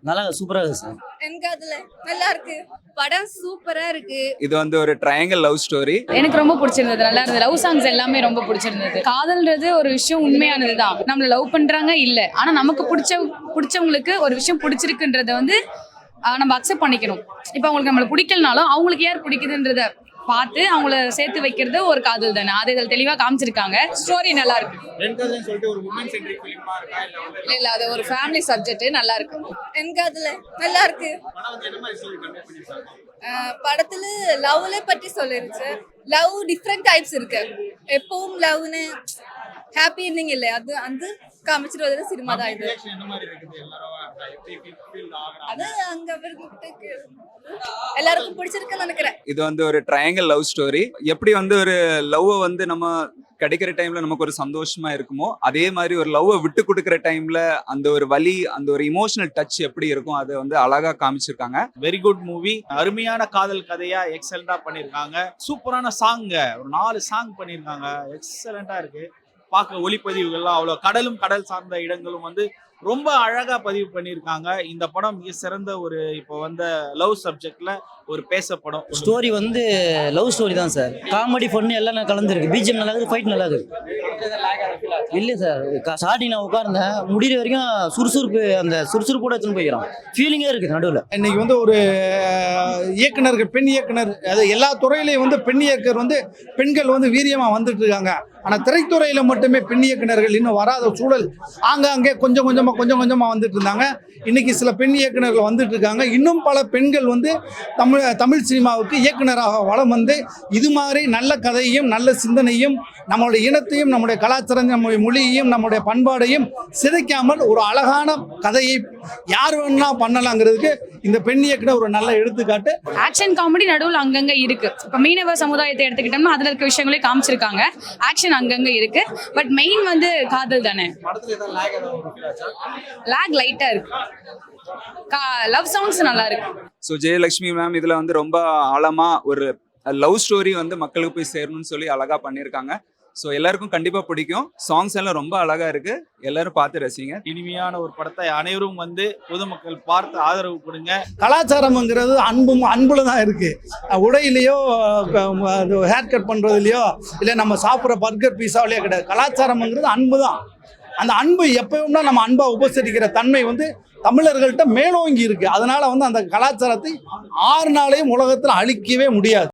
நல்லா சூப்பரா இருக்கு சார். எனக்கு அதுல நல்லா இருக்கு. படம் சூப்பரா இருக்கு. இது வந்து ஒரு ட்ரையாங்கிள் லவ் ஸ்டோரி. எனக்கு ரொம்ப பிடிச்சிருந்தது, நல்லா இருந்தது. லவ் சாங்ஸ் எல்லாமே ரொம்ப பிடிச்சிருந்தது. காதல்ன்றது ஒரு விஷயம் உண்மையானதுதான். நம்மள லவ் பண்றாங்க இல்ல, ஆனா நமக்கு பிடிச்சவங்களுக்கு ஒரு விஷயம் பிடிச்சிருக்குன்றத வந்து நம்ம அக்செப்ட் பண்ணிக்கணும். இப்போ அவங்களுக்கு நம்மள பிடிக்கலனாலும் அவங்களுக்கு யார் பிடிக்குதுன்றத பார்த்து அவங்கள சேர்த்து வைக்கிறது ஒரு காதல் தானே. அதை இதில் தெளிவாக காமிச்சிருக்காங்க. ஸ்டோரி நல்லா இருக்கு. இல்ல அது ஒரு ஃபேமிலி சப்ஜெக்ட், நல்லா இருக்கு. எனக்கு அதுல நல்லா இருக்கு. படத்துல லவ்ல பத்தி சொல்லிருச்சு. லவ் டிஃப்ரெண்ட் டைப்ஸ் இருக்கு. எப்பவும் லவ்னு ஹாப்பி எண்டிங் இல்லை, அது வந்து காமிச்சிட்டு வருது சினிமா தான் இது. அது அங்க எல்லாருக்கும் பிடிச்சிருக்குன்னு நினைக்கிறேன். இது வந்து ஒரு ட்ரையாங்கிள் லவ் ஸ்டோரி. எப்படி வந்து ஒரு லவ் வந்து நம்ம கிடைக்கிற டைம்ல நமக்கு ஒரு சந்தோஷமா இருக்குமோ, அதே மாதிரி ஒரு லவ் விட்டு கொடுக்கிற டைம்ல அந்த ஒரு வலி, அந்த ஒரு இமோஷனல் டச் எப்படி இருக்கும் அதை வந்து அழகா காமிச்சிருக்காங்க. Very good movie. அருமையான காதல் கதையா எக்ஸலண்டா பண்ணிருக்காங்க. சூப்பரான சாங், ஒரு 4 சாங் பண்ணிருக்காங்க. எக்ஸலண்டா இருக்கு. பார்க்க ஒளிப்பதிவுகள்லாம் அவ்வளோ, கடலும் கடல் சார்ந்த இடங்களும் வந்து ரொம்ப அழகா பதிவு பண்ணியிருக்காங்க. இந்த படம் மிக சிறந்த ஒரு இப்போ வந்த லவ் சப்ஜெக்ட்ல ஒரு பேசப்படும் ஸ்டோரி வந்து லவ் ஸ்டோரி தான் சார். காமெடி ஃபன் எல்லாம் கலந்துருக்கு. பிஜிஎம் நல்லா இருக்கு, ஃபைட் நல்லா இருக்கு. இல்லை சார், ஸ்டார்டிங் நான் உட்கார்ந்தேன், முடிகிற வரைக்கும் அந்த சுறுசுறுப்போட எடுத்துன்னு போய்க்கிறோம். ஃபீலிங்கே இருக்கு நடுவில். இன்னைக்கு வந்து ஒரு இயக்குனர்கள், பெண் இயக்குனர், அது எல்லா துறையிலையும் வந்து பெண் இயக்குனர் வந்து பெண்கள் வந்து வீரியமாக வந்துட்டு இருக்காங்க. ஆனால் திரைத்துறையில் மட்டுமே பெண் இயக்குனர்கள் இன்னும் வராத சூழல். ஆங்காங்கே கொஞ்சம் கொஞ்சமாக வந்துட்டு இருந்தாங்க. இன்னைக்கு சில பெண் இயக்குனர்கள் வந்துட்டு இருக்காங்க. இன்னும் பல பெண்கள் வந்து தமிழ் சினிமாவுக்கு இயக்குனராக வளம் வந்து இது மாதிரி நல்ல கதையும் நல்ல சிந்தனையும் நம்மளுடைய இனத்தையும் நம்முடைய கலாச்சாரம் நம்முடைய மொழியையும் நம்முடைய பண்பாடையும் சிதைக்காமல் ஒரு அழகான கதையை யார் வேணா பண்ணலாங்கிறதுக்கு இந்த பெண் இயக்குனர் ஒரு நல்ல எடுத்துக்காட்டு. ஆக்ஷன் காமெடி நடுவில் அங்கங்க இருக்கு. இப்போ மீனவ சமுதாயத்தை எடுத்துக்கிட்டோம்னா அதுல இருக்க விஷயங்களே காமிச்சிருக்காங்க. ஆக்ஷன் அங்கங்க இருக்கு. பட் மெயின் வந்து காதல் தானே. லாக் லைட்டா இருக்கு. லவ் சாங்ஸ் நல்லா இருக்கு. ஸோ ஜெயலட்சுமி மேம் இதுல வந்து ரொம்ப ஆழமா ஒரு லவ் ஸ்டோரி வந்து மக்களுக்கு போய் சேரணும்னு சொல்லி அழகா பண்ணியிருக்காங்க. ஸோ எல்லாருக்கும் கண்டிப்பா பிடிக்கும். சாங்ஸ் எல்லாம் ரொம்ப அழகா இருக்கு. எல்லாரும் பார்த்து ரசிங்க. இனிமையான ஒரு படத்தை அனைவரும் வந்து பொதுமக்கள் பார்த்து ஆதரவு கொடுங்க. கலாச்சாரம்ங்கிறது அன்புல தான் இருக்கு. உடையிலையோ ஹேர் கட் பண்றதுலையோ இல்லை நம்ம சாப்பிட்ற பர்கர் பீஸாவிலையோ கிடையாது. கலாச்சாரம்ங்கிறது அன்பு தான். அந்த அன்பு எப்பவும்னா நம்ம அன்பா உபசரிக்கிற தன்மை வந்து தமிழர்கள்ட்ட மேலோங்கி இருக்கு. அதனால வந்து அந்த கலாச்சாரத்தை 6 நாளையும் உலகத்தில் அழிக்கவே முடியாது.